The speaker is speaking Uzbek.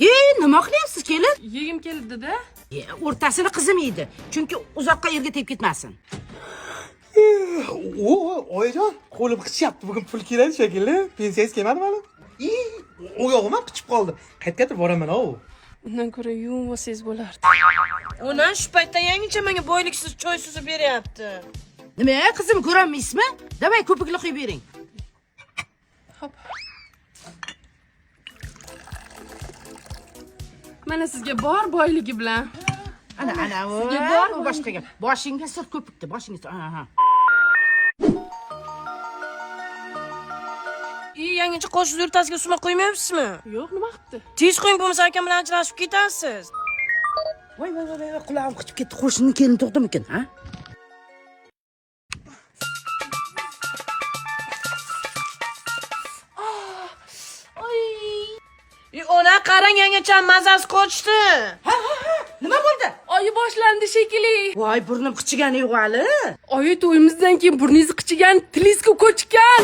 Nima qilyapsiz kelin? Yegim keldi-da. O'rtasini qizim yeydi. Chunki uzoqqa yerga tegib ketmasin. Oyijon, qo'lim qichyapti. Bugun pul keladi shekilli. Pensiyangiz kelmadimi hali? Oyog'im ham qichib qoldi. Qayergadir boraman o. Undan ko'ra yuvib olsangiz bo'lardi. Onam shu paytda yangicha menga boyliksiz choy suzib beryapti. Nima, qizim ko'rolmaysizmi? Davay ko'pikli quyib bering. Hop. Mana sizga bor boyligi bilan. Ana, Sizga bor bu boshqa gap. Boshingga sir ko'pikdi, boshingga. Ha. Yangicha qo'shiq o'rtasiga suma qo'ymayapsizmi? Yo'q, nima qilibdi? Tez qo'ying, bo'lmasa akam bilan ajrashib ketasiz. Voy, qulog'im qichib ketdi. Qo'shnining kelini to'xtamikin, ha? Ona qarang, yangicha mazasi qochdi. Ha. Nima bo'ldi? Oyi boshlandi shekilli. Voy, burnim qichigani yo'q hali. Oyi to'yimizdan keyin burningiz qichigan, tilingizga ko'chgan.